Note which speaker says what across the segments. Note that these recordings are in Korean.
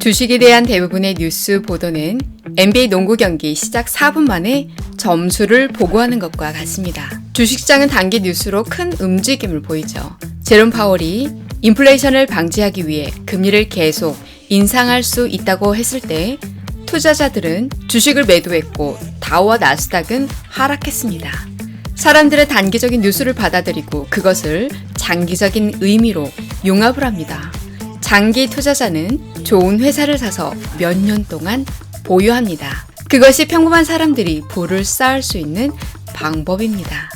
Speaker 1: 주식에 대한 대부분의 뉴스 보도는 NBA 농구 경기 시작 4분 만에 점수를 보고하는 것과 같습니다. 주식시장은 단기 뉴스로 큰 움직임을 보이죠. 제롬 파월이 인플레이션을 방지하기 위해 금리를 계속 인상할 수 있다고 했을 때 투자자들은 주식을 매도했고 다우와 나스닥은 하락했습니다. 사람들의 단기적인 뉴스를 받아들이고 그것을 장기적인 의미로 융합을 합니다. 장기 투자자는 좋은 회사를 사서 몇 년 동안 보유합니다. 그것이 평범한 사람들이 부를 쌓을 수 있는 방법입니다.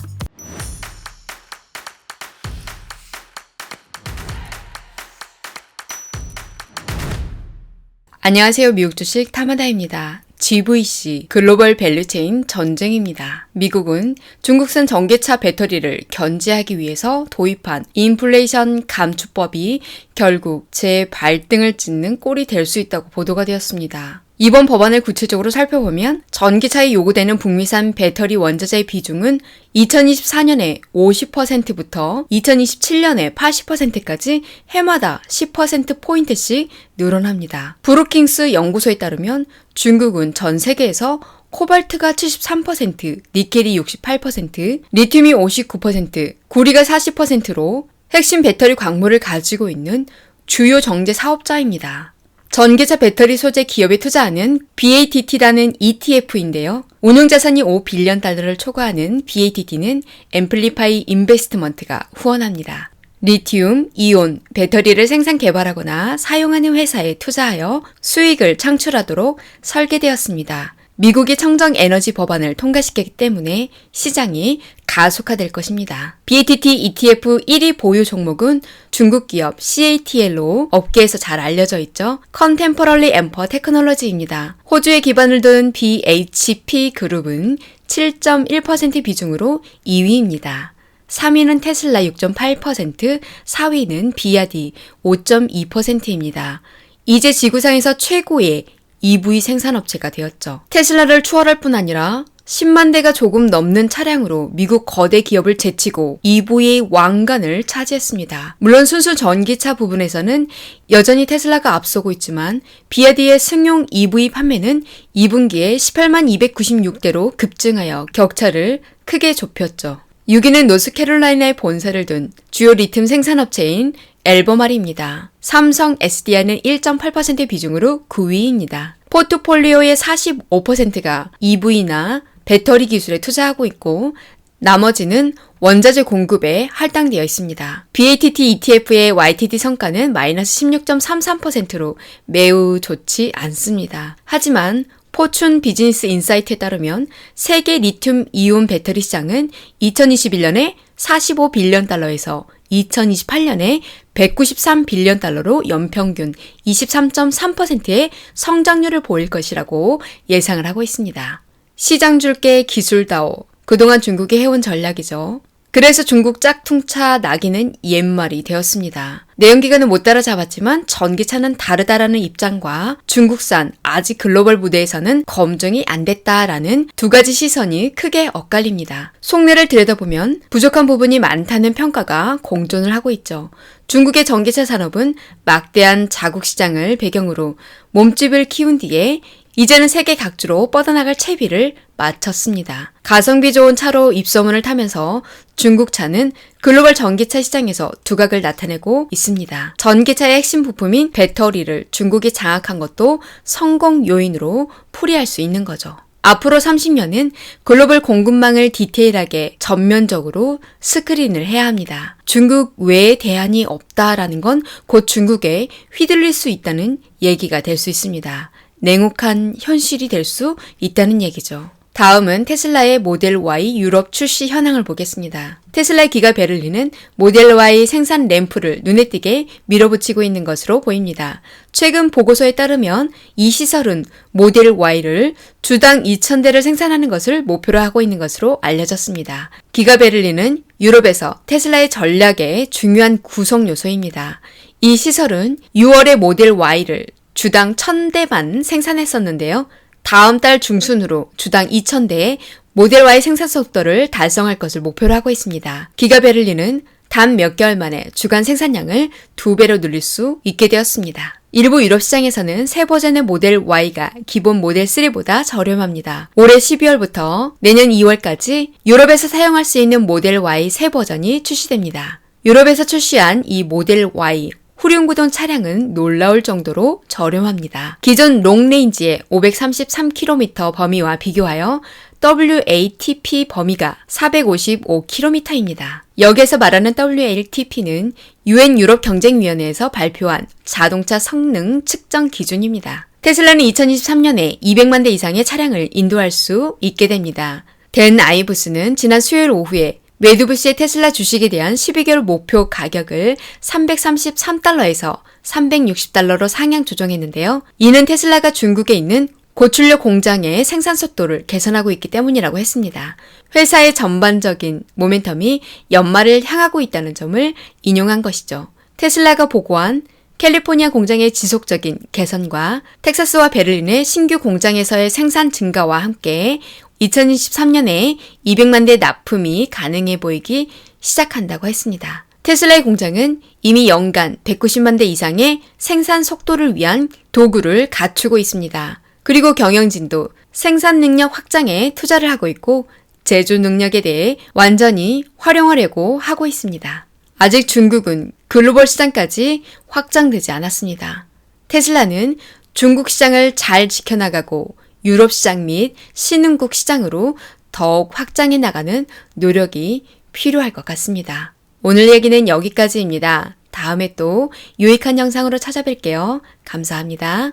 Speaker 1: 안녕하세요. 미국 주식 타마다입니다. GVC 글로벌 밸류체인 전쟁입니다. 미국은 중국산 전기차 배터리를 견제하기 위해서 도입한 인플레이션 감축법이 결국 재발등을 찍는 꼴이 될 수 있다고 보도가 되었습니다. 이번 법안을 구체적으로 살펴보면 전기차에 요구되는 북미산 배터리 원자재의 비중은 2024년에 50%부터 2027년에 80%까지 해마다 10%포인트씩 늘어납니다. 브루킹스 연구소에 따르면 중국은 전 세계에서 코발트가 73%, 니켈이 68%, 리튬이 59%, 구리가 40%로 핵심 배터리 광물을 가지고 있는 주요 정제 사업자입니다. 전기차 배터리 소재 기업에 투자하는 BATT라는 ETF인데요. 운용자산이 5빌리언 달러를 초과하는 BATT는 앰플리파이 인베스트먼트가 후원합니다. 리튬, 이온, 배터리를 생산 개발하거나 사용하는 회사에 투자하여 수익을 창출하도록 설계되었습니다. 미국이 청정 에너지 법안을 통과시켰기 때문에 시장이 가속화될 것입니다. BATT ETF 1위 보유 종목은 중국 기업 CATL로 업계에서 잘 알려져 있죠. Contemporary Amper Technology입니다. 호주에 기반을 둔 BHP 그룹은 7.1% 비중으로 2위입니다. 3위는 테슬라 6.8%, 4위는 비아디 5.2%입니다. 이제 지구상에서 최고의 EV 생산업체가 되었죠. 테슬라를 추월할 뿐 아니라 10만 대가 조금 넘는 차량으로 미국 거대 기업을 제치고 EV의 왕관을 차지했습니다. 물론 순수 전기차 부분에서는 여전히 테슬라가 앞서고 있지만 비아디의 승용 EV 판매는 2분기에 18만 296대로 급증하여 격차를 크게 좁혔죠. 6위는 노스캐롤라이나에 본사를 둔 주요 리튬 생산업체인 엘버말입니다. 삼성 SDI는 1.8% 비중으로 9위입니다. 포트폴리오의 45%가 EV나 배터리 기술에 투자하고 있고 나머지는 원자재 공급에 할당되어 있습니다. BATT ETF의 YTD 성과는 마이너스 16.33%로 매우 좋지 않습니다. 하지만 포춘 비즈니스 인사이트에 따르면 세계 리튬 이온 배터리 시장은 2021년에 45빌리언 달러에서 2028년에 193빌리언 달러로 연평균 23.3%의 성장률을 보일 것이라고 예상을 하고 있습니다. 시장 줄게 기술다오. 그동안 중국이 해온 전략이죠. 그래서 중국 짝퉁차 낙인은 옛말이 되었습니다. 내연기관은 못 따라잡았지만 전기차는 다르다라는 입장과 중국산 아직 글로벌 무대에서는 검증이 안 됐다라는 두 가지 시선이 크게 엇갈립니다. 속내를 들여다보면 부족한 부분이 많다는 평가가 공존을 하고 있죠. 중국의 전기차 산업은 막대한 자국 시장을 배경으로 몸집을 키운 뒤에 이제는 세계 각주로 뻗어나갈 채비를 마쳤습니다. 가성비 좋은 차로 입소문을 타면서 중국 차는 글로벌 전기차 시장에서 두각을 나타내고 있습니다. 전기차의 핵심 부품인 배터리를 중국이 장악한 것도 성공 요인으로 풀이할 수 있는 거죠. 앞으로 30년은 글로벌 공급망을 디테일하게 전면적으로 스크린을 해야 합니다. 중국 외에 대안이 없다라는 건 곧 중국에 휘둘릴 수 있다는 얘기가 될 수 있습니다. 냉혹한 현실이 될 수 있다는 얘기죠. 다음은 테슬라의 모델 Y 유럽 출시 현황을 보겠습니다. 테슬라의 기가 베를린은 모델 Y 생산 램프를 눈에 띄게 밀어붙이고 있는 것으로 보입니다. 최근 보고서에 따르면 이 시설은 모델 Y를 주당 2,000대를 생산하는 것을 목표로 하고 있는 것으로 알려졌습니다. 기가 베를린은 유럽에서 테슬라의 전략의 중요한 구성 요소입니다. 이 시설은 6월에 모델 Y를 주당 1,000대만 생산했었는데요. 다음 달 중순으로 주당 2,000대의 모델 Y 생산 속도를 달성할 것을 목표로 하고 있습니다. 기가 베를린은 단 몇 개월 만에 주간 생산량을 2배로 늘릴 수 있게 되었습니다. 일부 유럽 시장에서는 새 버전의 모델 Y가 기본 모델 3보다 저렴합니다. 올해 12월부터 내년 2월까지 유럽에서 사용할 수 있는 모델 Y 새 버전이 출시됩니다. 유럽에서 출시한 이 모델 Y 후륜구동 차량은 놀라울 정도로 저렴합니다. 기존 롱레인지의 533km 범위와 비교하여 WLTP 범위가 455km입니다. 여기에서 말하는 WLTP는 UN 유럽 경쟁위원회에서 발표한 자동차 성능 측정 기준입니다. 테슬라는 2023년에 200만 대 이상의 차량을 인도할 수 있게 됩니다. 댄 아이브스는 지난 수요일 오후에 매두부시의 테슬라 주식에 대한 12개월 목표 가격을 333달러에서 360달러로 상향 조정했는데요. 이는 테슬라가 중국에 있는 고출력 공장의 생산 속도를 개선하고 있기 때문이라고 했습니다. 회사의 전반적인 모멘텀이 연말을 향하고 있다는 점을 인용한 것이죠. 테슬라가 보고한 캘리포니아 공장의 지속적인 개선과 텍사스와 베를린의 신규 공장에서의 생산 증가와 함께 2023년에 200만 대 납품이 가능해 보이기 시작한다고 했습니다. 테슬라의 공장은 이미 연간 190만 대 이상의 생산 속도를 위한 도구를 갖추고 있습니다. 그리고 경영진도 생산 능력 확장에 투자를 하고 있고 제조 능력에 대해 완전히 활용하려고 하고 있습니다. 아직 중국은 글로벌 시장까지 확장되지 않았습니다. 테슬라는 중국 시장을 잘 지켜나가고 유럽 시장 및 신흥국 시장으로 더욱 확장해 나가는 노력이 필요할 것 같습니다. 오늘 얘기는 여기까지입니다. 다음에 또 유익한 영상으로 찾아뵐게요. 감사합니다.